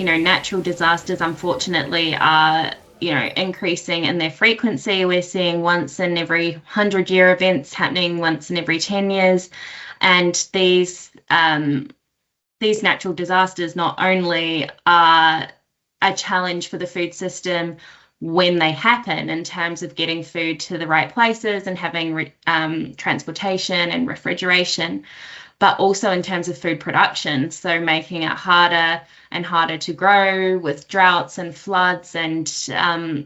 natural disasters, unfortunately, are increasing in their frequency. We're seeing once in every 100-year events happening once in every 10 years. And these natural disasters not only are a challenge for the food system when they happen in terms of getting food to the right places and having transportation and refrigeration, but also in terms of food production, so making it harder and harder to grow with droughts and floods. And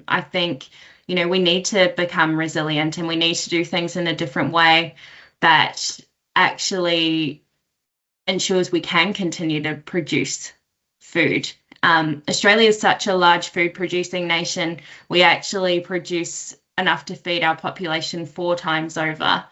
I think, we need to become resilient, and we need to do things in a different way that actually ensures we can continue to produce food. Australia is such a large food producing nation. We actually produce enough to feed our population 4 times over.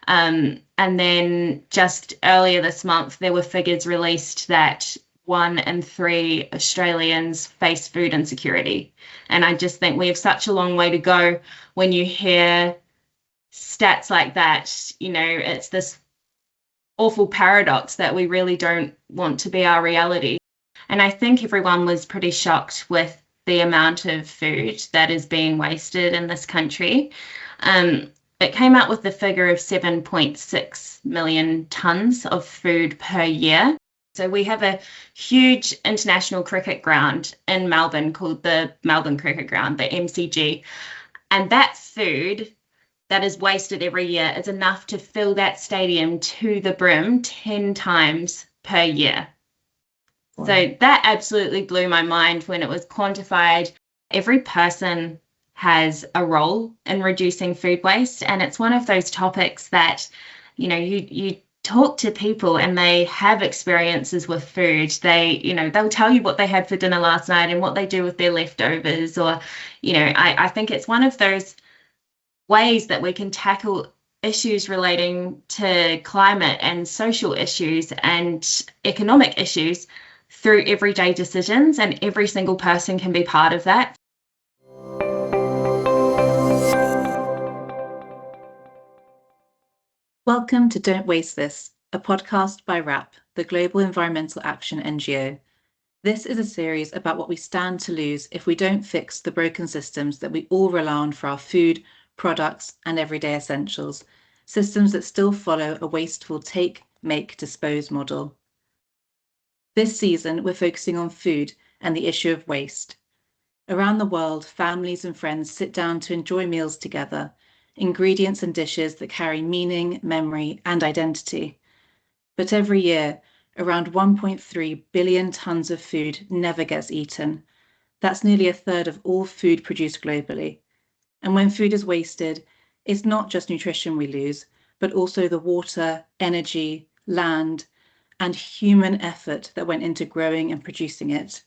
And then just earlier this month, there were figures released that 1 in 3 Australians face food insecurity. And I just think we have such a long way to go. When you hear stats like that, it's this awful paradox that we really don't want to be our reality. And I think everyone was pretty shocked with the amount of food that is being wasted in this country. It came out with the figure of 7.6 million tonnes of food per year. So we have a huge international cricket ground in Melbourne called the Melbourne Cricket Ground, the MCG. And that food that is wasted every year is enough to fill that stadium to the brim 10 times per year. Wow. So that absolutely blew my mind when it was quantified. Every person has a role in reducing food waste, and it's one of those topics that, you talk to people and they have experiences with food. They'll tell you what they had for dinner last night and what they do with their leftovers, or, I think it's one of those ways that we can tackle issues relating to climate and social issues and economic issues through everyday decisions, and every single person can be part of that. Welcome to Don't Waste This, a podcast by WRAP, the Global Environmental Action NGO. This is a series about what we stand to lose if we don't fix the broken systems that we all rely on for our food, products, and everyday essentials, systems that still follow a wasteful take, make, dispose model. This season, we're focusing on food and the issue of waste. Around the world, families and friends sit down to enjoy meals together, ingredients and dishes that carry meaning, memory, and identity. But every year, around 1.3 billion tonnes of food never gets eaten. That's nearly a third of all food produced globally. And when food is wasted, it's not just nutrition we lose, but also the water, energy, land, and human effort that went into growing and producing it.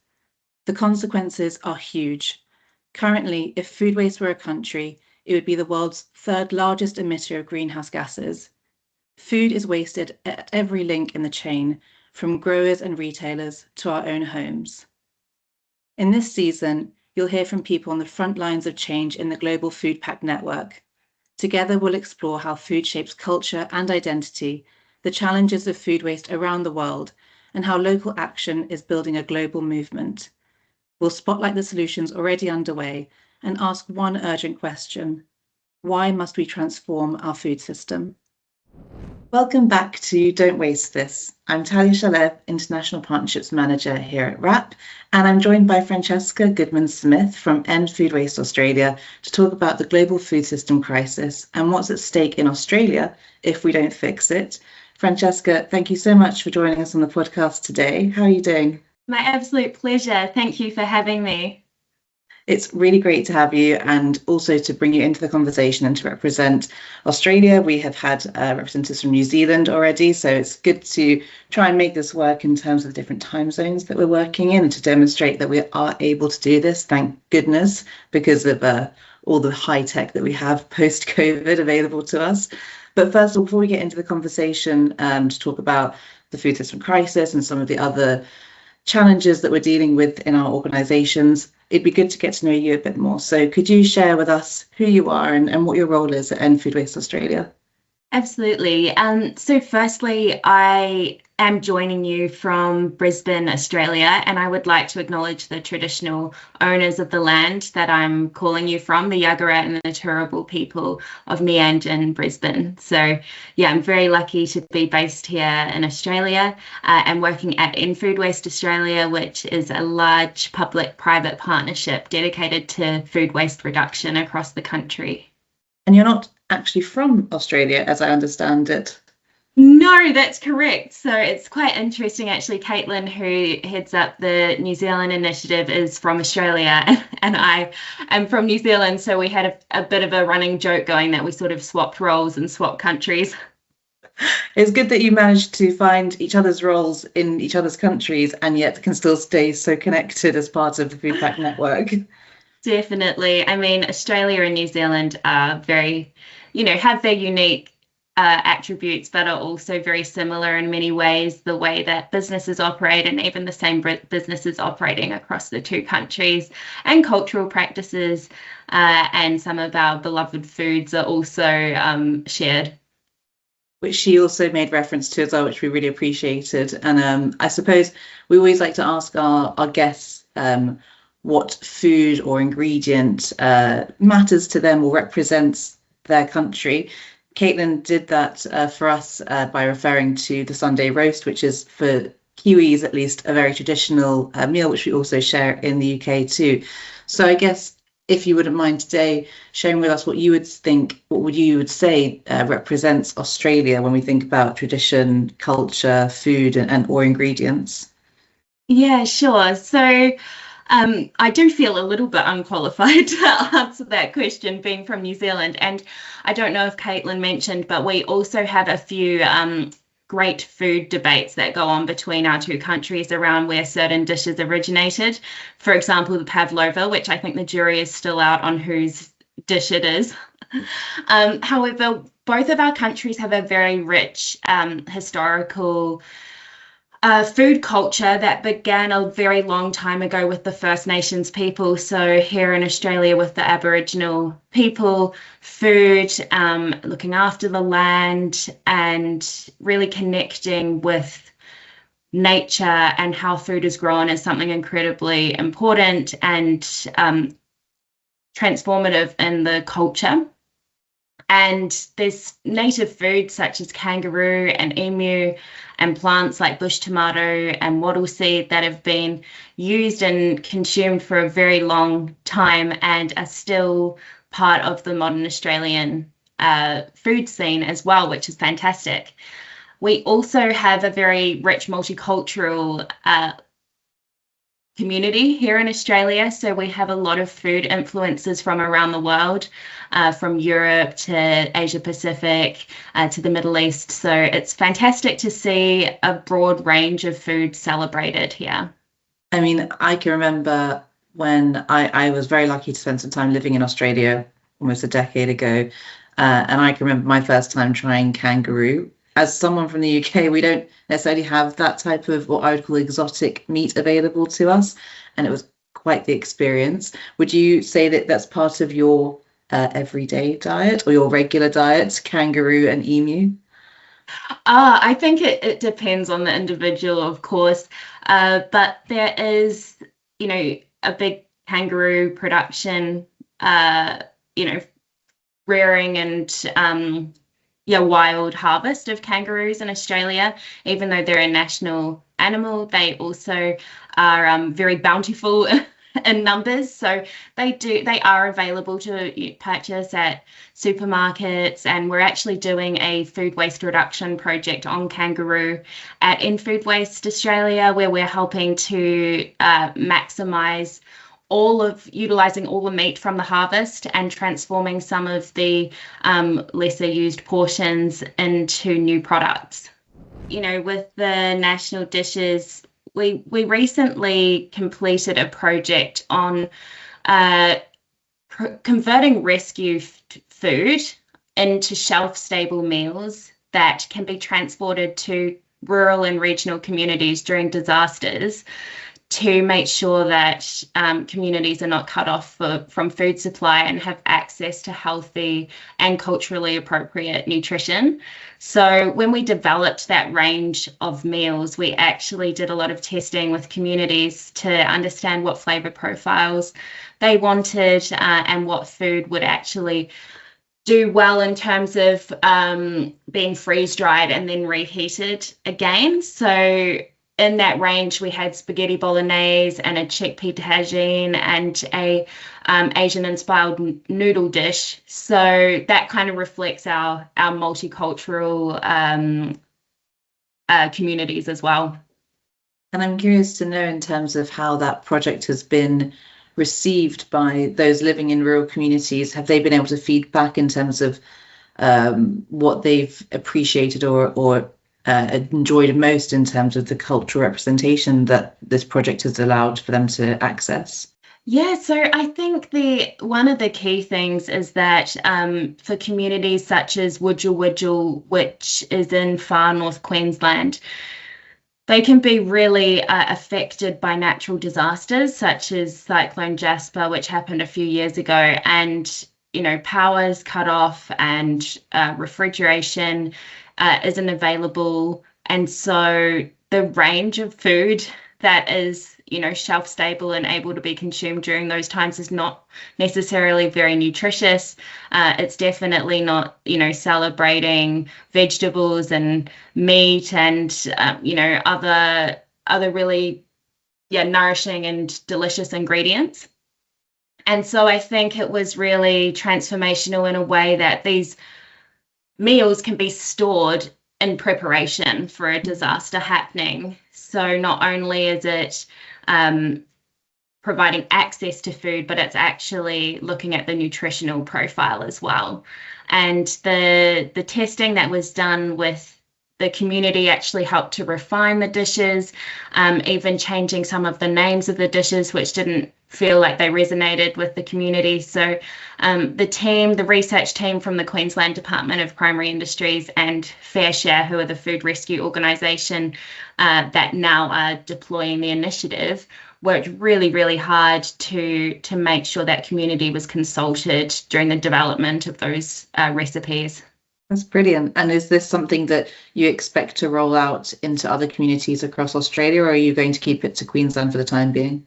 The consequences are huge. Currently, if food waste were a country, it would be the world's 3rd largest emitter of greenhouse gases. Food is wasted at every link in the chain, from growers and retailers to our own homes. In this season, you'll hear from people on the front lines of change in the global Food Pact Network. Together, we'll explore how food shapes culture and identity, the challenges of food waste around the world, and how local action is building a global movement. We'll spotlight the solutions already underway and ask one urgent question: why must we transform our food system? Welcome back to Don't Waste This. I'm Talia Shalev, International Partnerships Manager here at WRAP, and I'm joined by Francesca Goodman-Smith from End Food Waste Australia to talk about the global food system crisis and what's at stake in Australia if we don't fix it. Francesca, thank you so much for joining us on the podcast today. How are you doing? My absolute pleasure. Thank you for having me. It's really great to have you, and also to bring you into the conversation and to represent Australia. We have had representatives from New Zealand already, so it's good to try and make this work in terms of the different time zones that we're working in, and to demonstrate that we are able to do this, thank goodness, because of all the high tech that we have post-COVID available to us. But first of all, before we get into the conversation to talk about the food system crisis and some of the other challenges that we're dealing with in our organisations, it'd be good to get to know you a bit more. So could you share with us who you are and what your role is at End Food Waste Australia? Absolutely. So firstly, I am joining you from Brisbane, Australia, and I would like to acknowledge the traditional owners of the land that I'm calling you from, the Yagara and the Turrbal people of Meanjin, Brisbane. So, yeah, I'm very lucky to be based here in Australia and working at In Food Waste Australia, which is a large public-private partnership dedicated to food waste reduction across the country. And you're not actually from Australia, as I understand it. No, that's correct. So it's quite interesting, actually. Caitlin, who heads up the New Zealand initiative, is from Australia, and I am from New Zealand. So we had a bit of a running joke going that we sort of swapped roles and swapped countries. It's good that you managed to find each other's roles in each other's countries and yet can still stay so connected as part of the Food Pact Network. Definitely. I mean, Australia and New Zealand are very, have their unique attributes, but are also very similar in many ways, the way that businesses operate and even the same businesses operating across the two countries, and cultural practices and some of our beloved foods are also shared. Which she also made reference to as well, which we really appreciated. And I suppose we always like to ask our guests what food or ingredient matters to them or represents their country. Caitlin did that for us by referring to the Sunday roast, which is, for Kiwis at least, a very traditional meal, which we also share in the UK too. So I guess if you wouldn't mind today sharing with us what you would say represents Australia when we think about tradition, culture, food, and or ingredients. Yeah, sure. So I do feel a little bit unqualified to answer that question, being from New Zealand. And I don't know if Caitlin mentioned, but we also have a few great food debates that go on between our two countries around where certain dishes originated. For example, the pavlova, which I think the jury is still out on whose dish it is. However, both of our countries have a very rich historical food culture that began a very long time ago with the First Nations people. So here in Australia with the Aboriginal people, food, looking after the land and really connecting with nature and how food is grown is something incredibly important and transformative in the culture. And there's native foods such as kangaroo and emu and plants like bush tomato and wattleseed that have been used and consumed for a very long time and are still part of the modern Australian food scene as well, which is fantastic. We also have a very rich multicultural community here in Australia. So we have a lot of food influences from around the world, from Europe to Asia Pacific to the Middle East. So it's fantastic to see a broad range of food celebrated here. I mean, I can remember when I was very lucky to spend some time living in Australia almost a decade ago. And I can remember my first time trying kangaroo. As someone from the UK, we don't necessarily have that type of what I would call exotic meat available to us. And it was quite the experience. Would you say that that's part of your everyday diet or your regular diet, kangaroo and emu? I think it depends on the individual, of course. But there is, a big kangaroo production, rearing and wild harvest of kangaroos in Australia. Even though they're a national animal, they also are very bountiful in numbers. So they are available to purchase at supermarkets, and we're actually doing a food waste reduction project on kangaroo at In Food Waste Australia, where we're helping to maximise utilizing all the meat from the harvest and transforming some of the lesser used portions into new products. With the national dishes, we recently completed a project on converting rescue food into shelf-stable meals that can be transported to rural and regional communities during disasters to make sure that communities are not cut off from food supply and have access to healthy and culturally appropriate nutrition. So when we developed that range of meals, we actually did a lot of testing with communities to understand what flavor profiles they wanted and what food would actually do well in terms of being freeze dried and then reheated again. So in that range, we had spaghetti bolognese and a chickpea tagine and a Asian-inspired noodle dish. So that kind of reflects our multicultural communities as well. And I'm curious to know, in terms of how that project has been received by those living in rural communities, have they been able to feed back in terms of what they've appreciated or enjoyed most in terms of the cultural representation that this project has allowed for them to access? Yeah, so I think one of the key things is that for communities such as Wudjil, which is in far north Queensland, they can be really affected by natural disasters such as Cyclone Jasper, which happened a few years ago, and power's cut off and refrigeration isn't available. And so the range of food that is, shelf stable and able to be consumed during those times is not necessarily very nutritious. It's definitely not, celebrating vegetables and meat and, other really, nourishing and delicious ingredients. And so I think it was really transformational in a way that these meals can be stored in preparation for a disaster happening. So not only is it providing access to food, but it's actually looking at the nutritional profile as well. And the testing that was done with the community actually helped to refine the dishes, even changing some of the names of the dishes, which didn't feel like they resonated with the community. So the research team from the Queensland Department of Primary Industries and Fair Share, who are the food rescue organisation that now are deploying the initiative, worked really, really hard to make sure that community was consulted during the development of those recipes. That's brilliant. And is this something that you expect to roll out into other communities across Australia, or are you going to keep it to Queensland for the time being?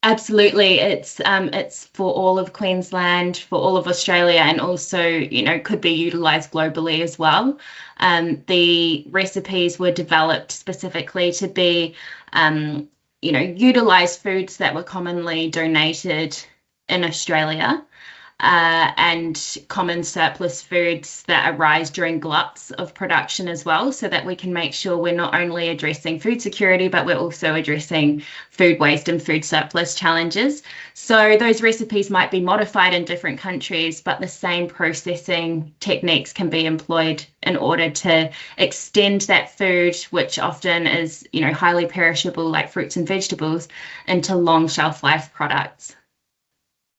Absolutely. It's for all of Queensland, for all of Australia, and also, could be utilised globally as well. The recipes were developed specifically to be, utilised foods that were commonly donated in Australia. And common surplus foods that arise during gluts of production as well, so that we can make sure we're not only addressing food security, but we're also addressing food waste and food surplus challenges. So those recipes might be modified in different countries, but the same processing techniques can be employed in order to extend that food, which often is, highly perishable, like fruits and vegetables, into long shelf life products.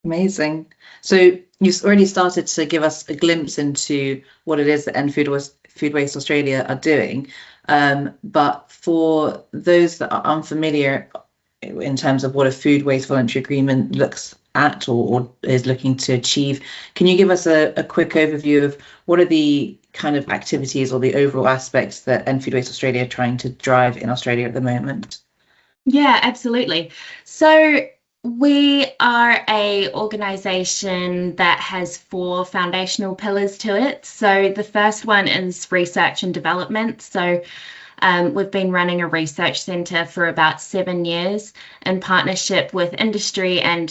Amazing. So you've already started to give us a glimpse into what it is that End Food Waste Australia are doing. But for those that are unfamiliar in terms of what a food waste voluntary agreement looks at or is looking to achieve, can you give us a quick overview of what are the kind of activities or the overall aspects that End Food Waste Australia are trying to drive in Australia at the moment? Yeah, absolutely. So we are an organisation that has 4 foundational pillars to it. So the first one is research and development. So we've been running a research centre for about 7 years in partnership with industry and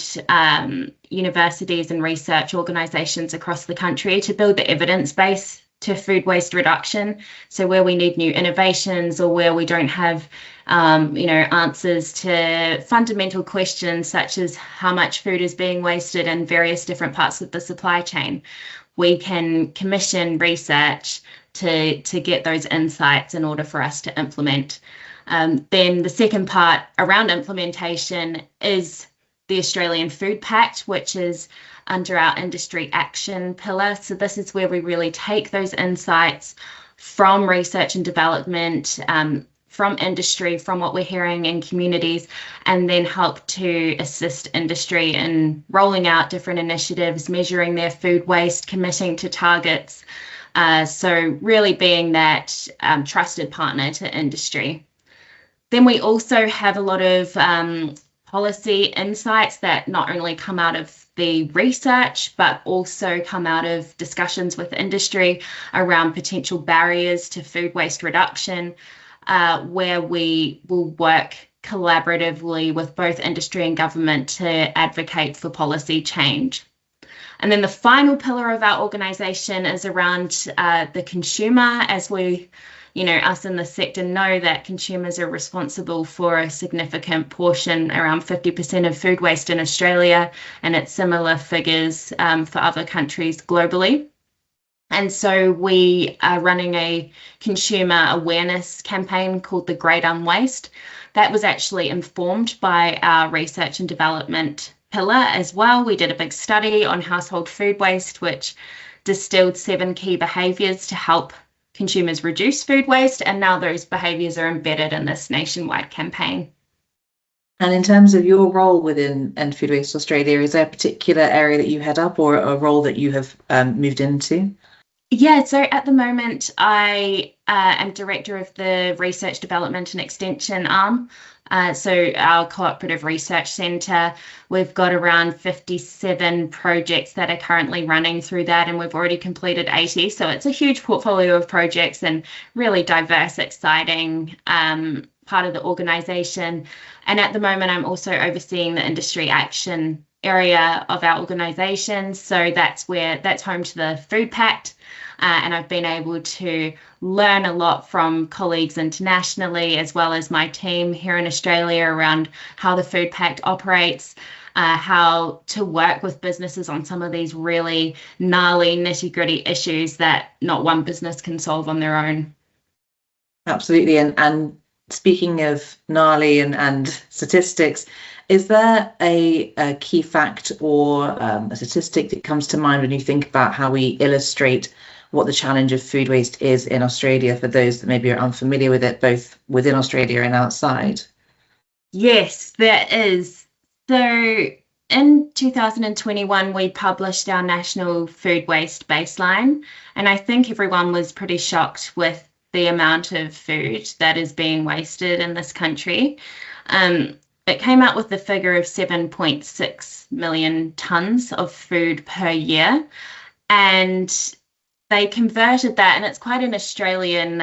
universities and research organisations across the country to build the evidence base to food waste reduction. So where we need new innovations or where we don't have answers to fundamental questions such as how much food is being wasted in various different parts of the supply chain, we can commission research to get those insights in order for us to implement. Then the second part around implementation is the Australian Food Pact, which is under our industry action pillar. So this is where we really take those insights from research and development, from industry, from what we're hearing in communities, and then help to assist industry in rolling out different initiatives, measuring their food waste, committing to targets. So really being that trusted partner to industry. Then we also have a lot of policy insights that not only come out of the research, but also come out of discussions with industry around potential barriers to food waste reduction, where we will work collaboratively with both industry and government to advocate for policy change. And then the final pillar of our organisation is around the consumer, as we, us in the sector know that consumers are responsible for a significant portion, around 50% of food waste in Australia, and it's similar figures for other countries globally. And so we are running a consumer awareness campaign called The Great Unwaste. That was actually informed by our research and development pillar as well. We did a big study on household food waste, which distilled 7 key behaviours to help consumers reduce food waste, and now those behaviours are embedded in this nationwide campaign. And in terms of your role within End Food Waste Australia, is there a particular area that you head up or a role that you have moved into? Yeah, so at the moment, I am director of the Research Development and Extension arm. So our cooperative research centre, we've got around 57 projects that are currently running through that, and we've already completed 80. So it's a huge portfolio of projects and really diverse, exciting part of the organisation. And at the moment, I'm also overseeing the industry action area of our organisation. So that's home to the Food Pact. And I've been able to learn a lot from colleagues internationally, as well as my team here in Australia, around how the Food Pact operates, how to work with businesses on some of these really gnarly, nitty-gritty issues that not one business can solve on their own. Absolutely. And speaking of gnarly and statistics, is there a key fact or a statistic that comes to mind when you think about how we illustrate what the challenge of food waste is in Australia for those that maybe are unfamiliar with it, both within Australia and outside? Yes, there is. So in 2021, we published our national food waste baseline, and I think everyone was pretty shocked with the amount of food that is being wasted in this country. It came out with the figure of 7.6 million tonnes of food per year, and they converted that, and it's quite an Australian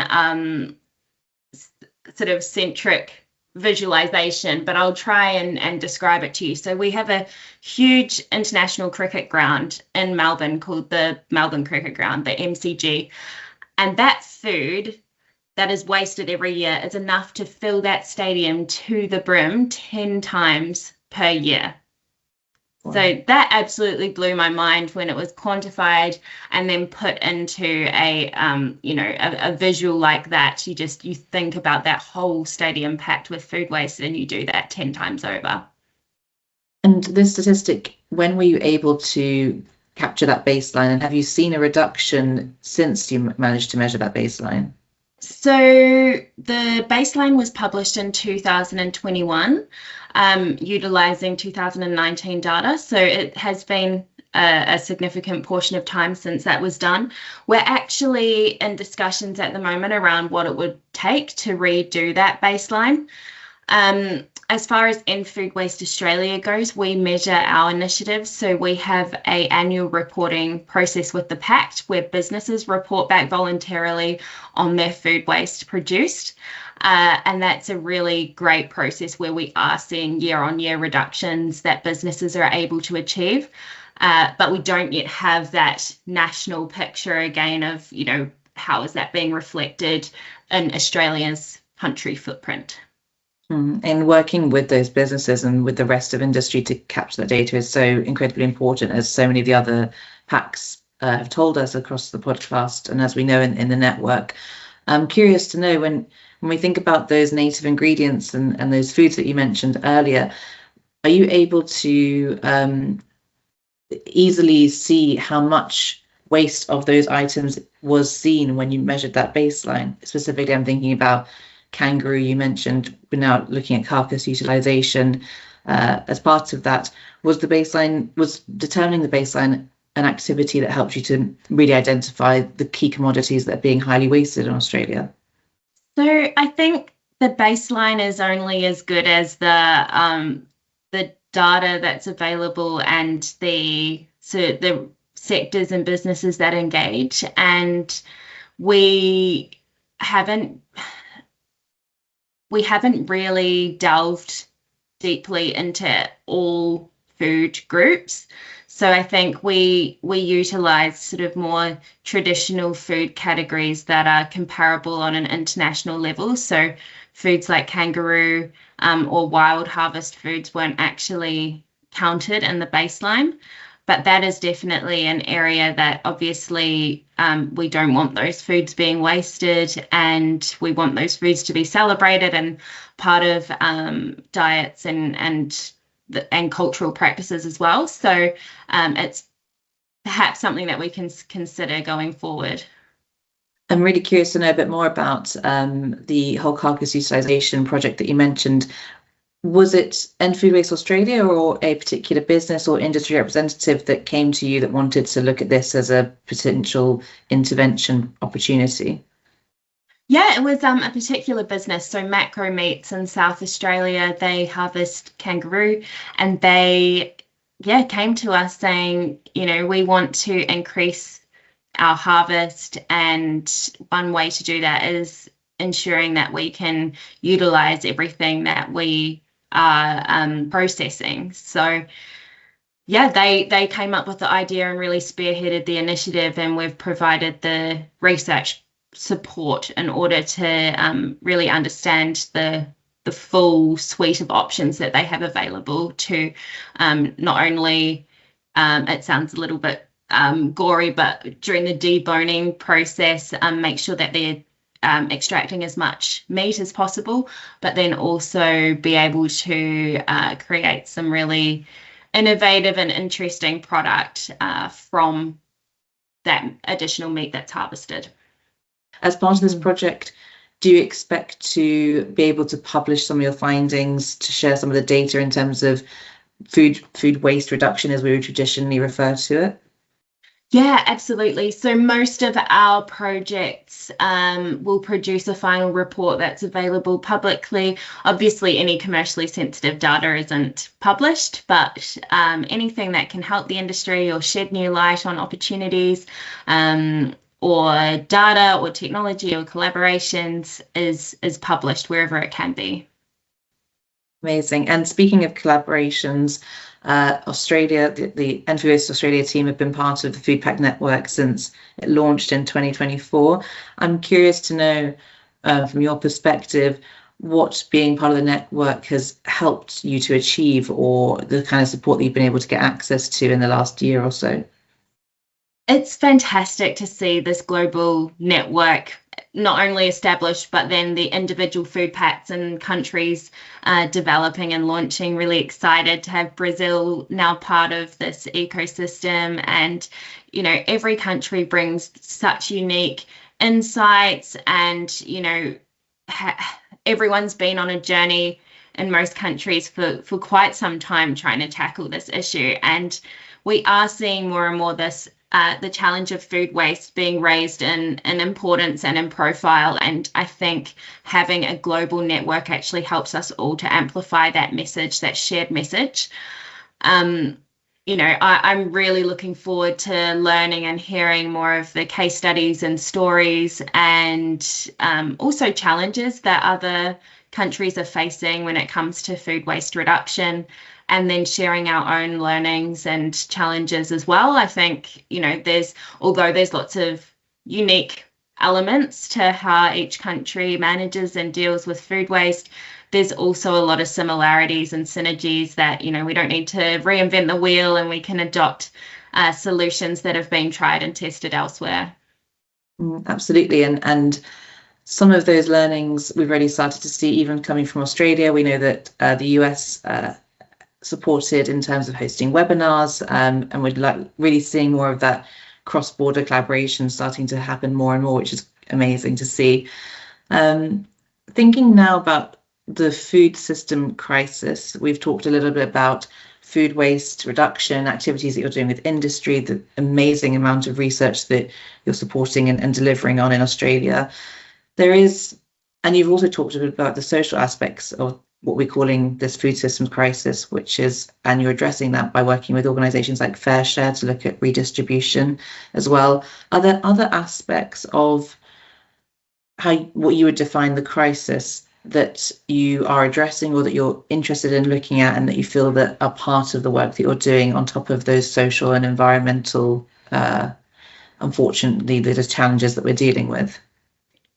sort of centric visualization, but I'll try and describe it to you. So we have a huge international cricket ground in Melbourne called the Melbourne Cricket Ground, the MCG, and that food that is wasted every year is enough to fill that stadium to the brim 10 times per year. Wow. So that absolutely blew my mind when it was quantified and then put into a visual like that. You think about that whole stadium packed with food waste, and you do that 10 times over. And this statistic, when were you able to capture that baseline, and have you seen a reduction since you managed to measure that baseline? So the baseline was published in 2021, utilising 2019 data. So it has been a significant portion of time since that was done. We're actually in discussions at the moment around what it would take to redo that baseline. As far as End Food Waste Australia goes, we measure our initiatives. So we have an annual reporting process with the Pact where businesses report back voluntarily on their food waste produced. And that's a really great process where we are seeing year-on-year reductions that businesses are able to achieve. But we don't yet have that national picture again of, how is that being reflected in Australia's country footprint. And working with those businesses and with the rest of industry to capture that data is so incredibly important, as so many of the other packs have told us across the podcast, and as we know in the network. I'm curious to know, when we think about those native ingredients and those foods that you mentioned earlier, are you able to easily see how much waste of those items was seen when you measured that baseline? Specifically, I'm thinking about kangaroo you mentioned, we're now looking at carcass utilisation as part of that. Was determining the baseline an activity that helped you to really identify the key commodities that are being highly wasted in Australia? So I think the baseline is only as good as the data that's available and the sectors and businesses that engage. And we haven't really delved deeply into all food groups. So I think we utilize sort of more traditional food categories that are comparable on an international level. So foods like kangaroo or wild harvest foods weren't actually counted in the baseline. But that is definitely an area that obviously we don't want those foods being wasted, and we want those foods to be celebrated and part of diets and cultural practices as well. So it's perhaps something that we can consider going forward. I'm really curious to know a bit more about the whole carcass utilisation project that you mentioned. Was it End Food Waste Australia or a particular business or industry representative that came to you that wanted to look at this as a potential intervention opportunity? Yeah, it was a particular business. So Macro Meats in South Australia, they harvest kangaroo, and they came to us saying, we want to increase our harvest, and one way to do that is ensuring that we can utilize everything that we are processing. So they came up with the idea and really spearheaded the initiative, and we've provided the research support in order to really understand the full suite of options that they have available to not only it sounds a little bit gory, but during the deboning process, make sure that they're extracting as much meat as possible, but then also be able to create some really innovative and interesting product from that additional meat that's harvested. As part of this project, do you expect to be able to publish some of your findings, to share some of the data in terms of food waste reduction, as we would traditionally refer to it? Yeah, absolutely. So most of our projects will produce a final report that's available publicly. Obviously, any commercially sensitive data isn't published, but anything that can help the industry or shed new light on opportunities or data or technology or collaborations is published wherever it can be. Amazing. And speaking of collaborations, Australia, the End Food Waste Australia team have been part of the Food Pact Network since it launched in 2024. I'm curious to know, from your perspective, what being part of the network has helped you to achieve, or the kind of support that you've been able to get access to in the last year or so. It's fantastic to see this global network not only established, but then the individual food pacts and countries developing and launching. Really excited to have Brazil now part of this ecosystem. And, every country brings such unique insights, and, everyone's been on a journey in most countries for quite some time trying to tackle this issue. And we are seeing more and more this the challenge of food waste being raised in importance and in profile. And I think having a global network actually helps us all to amplify that message, that shared message. I'm really looking forward to learning and hearing more of the case studies and stories, and also challenges that other countries are facing when it comes to food waste reduction, and then sharing our own learnings and challenges as well. I think, although there's lots of unique elements to how each country manages and deals with food waste, there's also a lot of similarities and synergies that, we don't need to reinvent the wheel, and we can adopt solutions that have been tried and tested elsewhere. Absolutely. And some of those learnings we've already started to see even coming from Australia. We know that the US supported in terms of hosting webinars, and we're really seeing more of that cross-border collaboration starting to happen more and more, which is amazing to see. thinking now about the food system crisis, we've talked a little bit about food waste reduction, activities that you're doing with industry, the amazing amount of research that you're supporting and delivering on in Australia. There is, and you've also talked a bit about the social aspects of what we're calling this food systems crisis, which is, and you're addressing that by working with organisations like Fair Share to look at redistribution as well. Are there other aspects of what you would define the crisis that you are addressing or that you're interested in looking at and that you feel that are part of the work that you're doing on top of those social and environmental, unfortunately, the challenges that we're dealing with?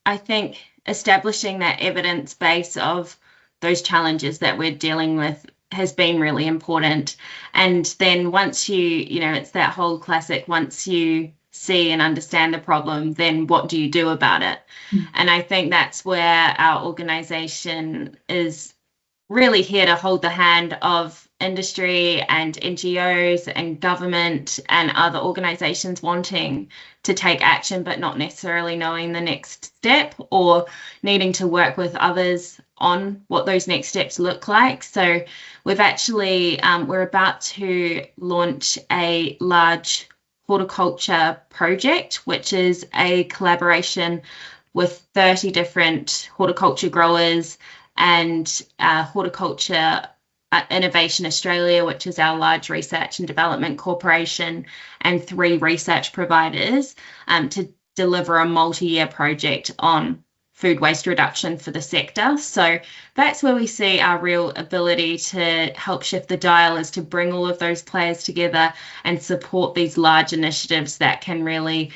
I think establishing that evidence base of those challenges that we're dealing with has been really important. And then once it's that whole classic, once you see and understand the problem, then what do you do about it? And I think that's where our organization is really here to hold the hand of industry and NGOs and government and other organizations wanting to take action, but not necessarily knowing the next step or needing to work with others on what those next steps look like. So we've actually, we're about to launch a large horticulture project, which is a collaboration with 30 different horticulture growers and Horticulture Innovation Australia, which is our large research and development corporation, and 3 research providers to deliver a multi-year project on food waste reduction for the sector. So that's where we see our real ability to help shift the dial, is to bring all of those players together and support these large initiatives that can really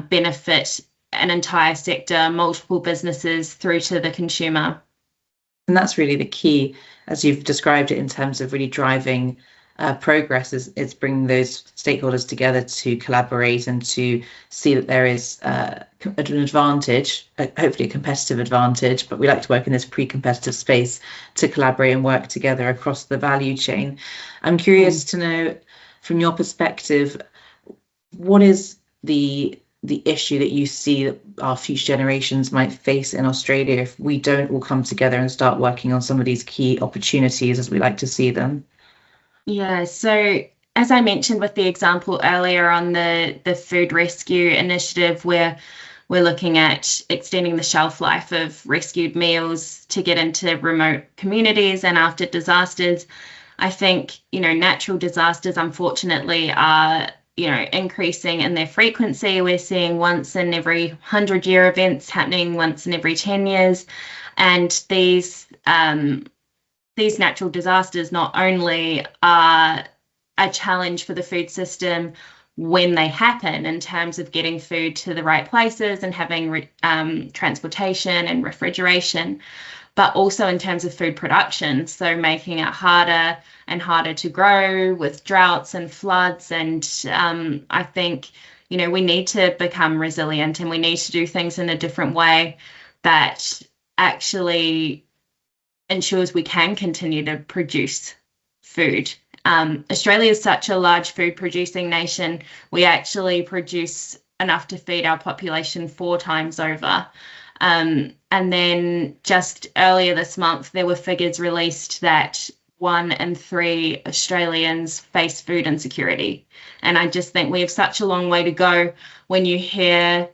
benefit an entire sector, multiple businesses through to the consumer. And that's really the key, as you've described it, in terms of really driving progress, is bringing those stakeholders together to collaborate and to see that there is an advantage, hopefully a competitive advantage, but we like to work in this pre-competitive space to collaborate and work together across the value chain. I'm curious to know, from your perspective, what is the issue that you see that our future generations might face in Australia if we don't all come together and start working on some of these key opportunities as we like to see them? Yeah, so as I mentioned with the example earlier on the food rescue initiative, where we're looking at extending the shelf life of rescued meals to get into remote communities and after disasters, I think, natural disasters, unfortunately, are increasing in their frequency. We're seeing once in every 100-year events happening once in every 10 years. And these natural disasters not only are a challenge for the food system when they happen in terms of getting food to the right places and having transportation and refrigeration, but also in terms of food production, so making it harder and harder to grow with droughts and floods. And I think, we need to become resilient, and we need to do things in a different way that actually ensures we can continue to produce food. Australia is such a large food producing nation. We actually produce enough to feed our population 4 times over. And then just earlier this month, there were figures released that 1 in 3 Australians face food insecurity. And I just think we have such a long way to go. When you hear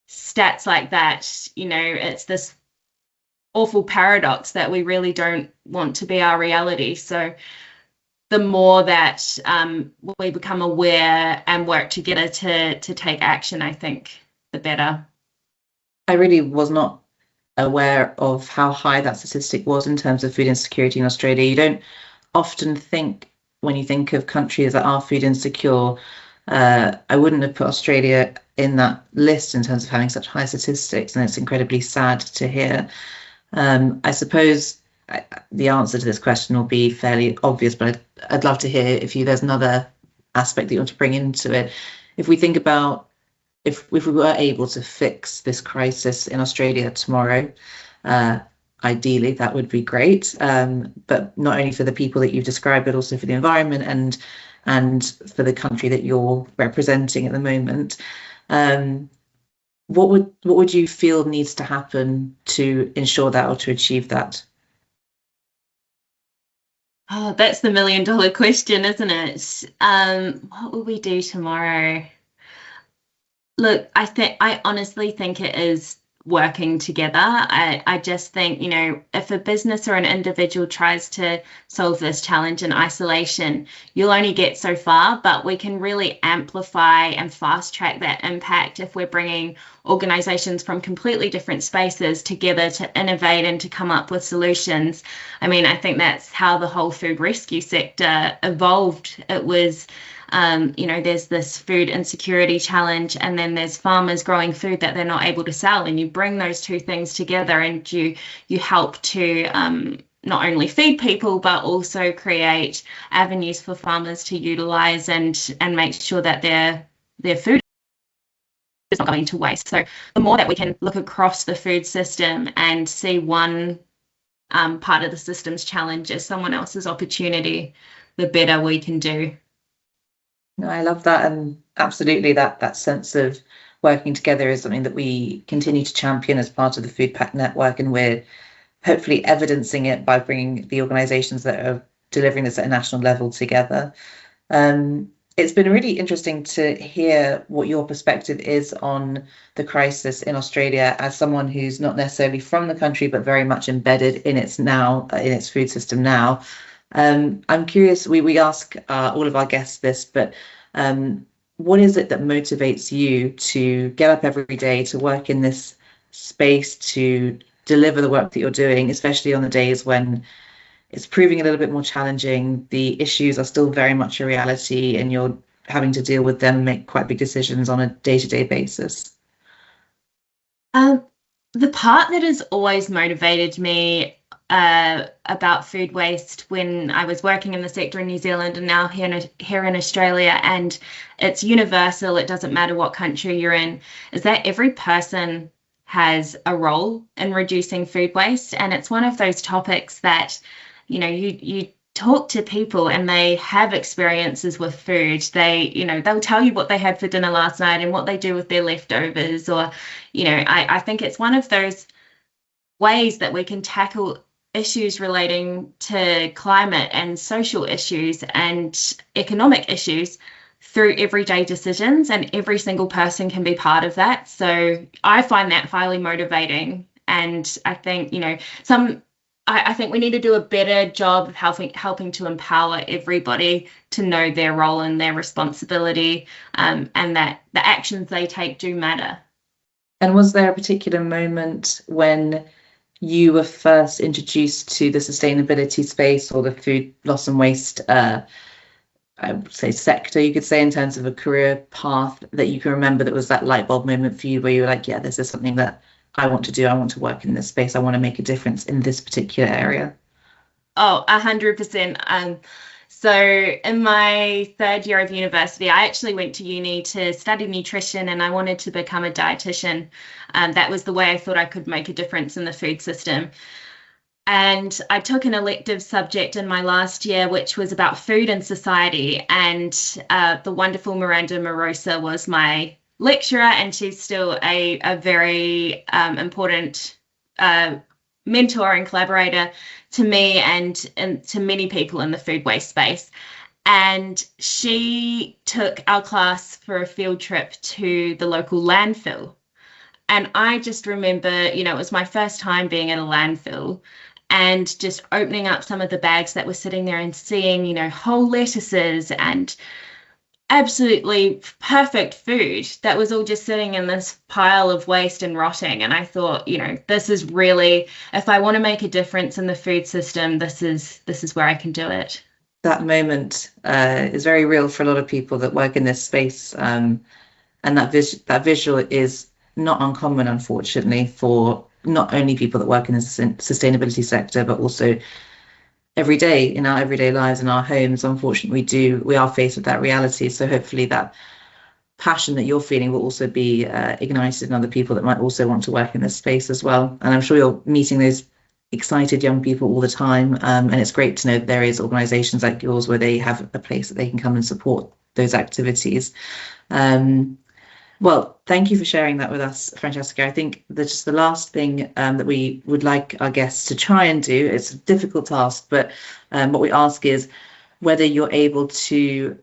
stats like that, it's this awful paradox that we really don't want to be our reality. So the more that we become aware and work together to take action, I think the better. I really was not aware of how high that statistic was in terms of food insecurity in Australia. You don't often think, when you think of countries that are food insecure, I wouldn't have put Australia in that list in terms of having such high statistics, and it's incredibly sad to hear. I suppose the answer to this question will be fairly obvious, but I'd love to hear there's another aspect that you want to bring into it. If we think about if we were able to fix this crisis in Australia tomorrow, ideally that would be great. But not only for the people that you've described, but also for the environment and for the country that you're representing at the moment. what would you feel needs to happen to ensure that or to achieve that? Oh, that's the million-dollar question, isn't it? What will we do tomorrow? Look, I honestly think it is working together. I just think, if a business or an individual tries to solve this challenge in isolation, you'll only get so far, but we can really amplify and fast track that impact if we're bringing organizations from completely different spaces together to innovate and to come up with solutions. I mean, I think that's how the whole food rescue sector evolved. It was there's this food insecurity challenge, and then there's farmers growing food that they're not able to sell, and you bring those two things together, and you help to not only feed people but also create avenues for farmers to utilize and make sure that their food is not going to waste. So the more that we can look across the food system and see one part of the system's challenge as someone else's opportunity, the better we can do. No, I love that, and absolutely that sense of working together is something that we continue to champion as part of the Food Pact Network, and we're hopefully evidencing it by bringing the organisations that are delivering this at a national level together. It's been really interesting to hear what your perspective is on the crisis in Australia as someone who's not necessarily from the country but very much embedded in its food system now. I'm curious, we ask all of our guests this, but what is it that motivates you to get up every day, to work in this space, to deliver the work that you're doing, especially on the days when it's proving a little bit more challenging, the issues are still very much a reality, and you're having to deal with them and make quite big decisions on a day-to-day basis? The part that has always motivated me about food waste when I was working in the sector in New Zealand and now here in Australia, and it's universal, it doesn't matter what country you're in, is that every person has a role in reducing food waste. And it's one of those topics that, you talk to people and they have experiences with food. They'll tell you what they had for dinner last night and what they do with their leftovers. Or, I think it's one of those ways that we can tackle issues relating to climate and social issues and economic issues through everyday decisions, and every single person can be part of that. So I find that highly motivating. And I think, I think we need to do a better job of helping to empower everybody to know their role and their responsibility, and that the actions they take do matter. And was there a particular moment when you were first introduced to the sustainability space or the food loss and waste, I would say, sector, you could say, in terms of a career path, that you can remember that was that light bulb moment for you where you were like, yeah, this is something that I want to do. I want to work in this space. I want to make a difference in this particular area? Oh, 100%. So in my third year of university, I actually went to uni to study nutrition, and I wanted to become a dietitian. That was the way I thought I could make a difference in the food system. And I took an elective subject in my last year, which was about food and society. And the wonderful Miranda Morosa was my lecturer, and she's still a very important mentor and collaborator to me and to many people in the food waste space. And she took our class for a field trip to the local landfill. And I just remember, it was my first time being at a landfill, and just opening up some of the bags that were sitting there and seeing, whole lettuces and absolutely perfect food that was all just sitting in this pile of waste and rotting. And I thought, this is really, if I want to make a difference in the food system, this is where I can do it. That moment is very real for a lot of people that work in this space, and that visual is not uncommon, unfortunately, for not only people that work in the sustainability sector, but also every day in our everyday lives, in our homes. Unfortunately, we are faced with that reality. So hopefully that passion that you're feeling will also be ignited in other people that might also want to work in this space as well. And I'm sure you're meeting those excited young people all the time. And it's great to know that there is organisations like yours where they have a place that they can come and support those activities. Well, thank you for sharing that with us, Francesca. I think that just the last thing that we would like our guests to try and do, it's a difficult task, but what we ask is whether you're able to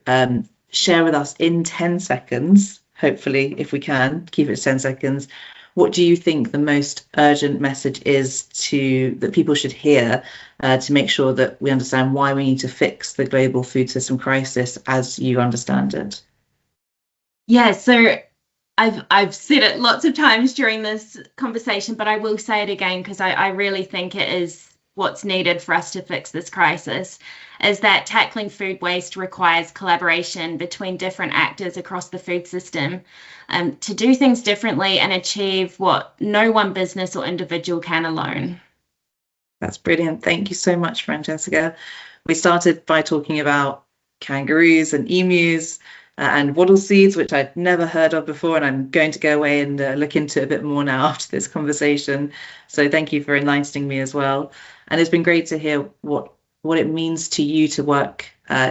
share with us in 10 seconds, hopefully, if we can, keep it to 10 seconds, what do you think the most urgent message is that people should hear to make sure that we understand why we need to fix the global food system crisis as you understand it? Yeah, so I've said it lots of times during this conversation, but I will say it again because I really think it is what's needed for us to fix this crisis, is that tackling food waste requires collaboration between different actors across the food system to do things differently and achieve what no one business or individual can alone. That's brilliant. Thank you so much, Francesca. We started by talking about kangaroos and emus and wattleseeds, which I'd never heard of before, and I'm going to go away and look into it a bit more now after this conversation. So thank you for enlightening me as well. And it's been great to hear what it means to you to work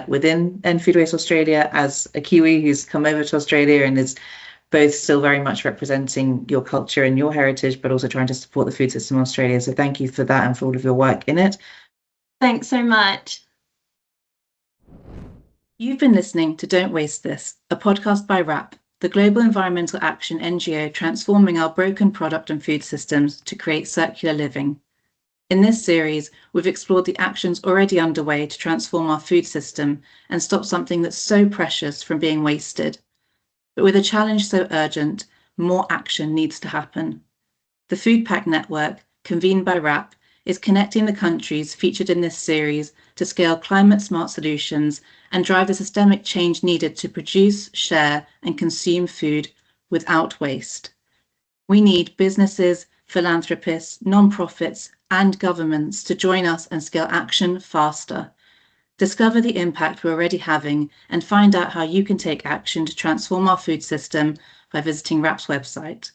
within End Food Waste Australia as a Kiwi who's come over to Australia and is both still very much representing your culture and your heritage, but also trying to support the food system in Australia. So thank you for that and for all of your work in it. Thanks so much. You've been listening to Don't Waste This, a podcast by WRAP, the global environmental action NGO transforming our broken product and food systems to create circular living. In this series, we've explored the actions already underway to transform our food system and stop something that's so precious from being wasted. But with a challenge so urgent, more action needs to happen. The Food Pact Network, convened by WRAP, is connecting the countries featured in this series to scale climate-smart solutions and drive the systemic change needed to produce, share, and consume food without waste. We need businesses, philanthropists, non-profits, and governments to join us and scale action faster. Discover the impact we're already having and find out how you can take action to transform our food system by visiting WRAP's website.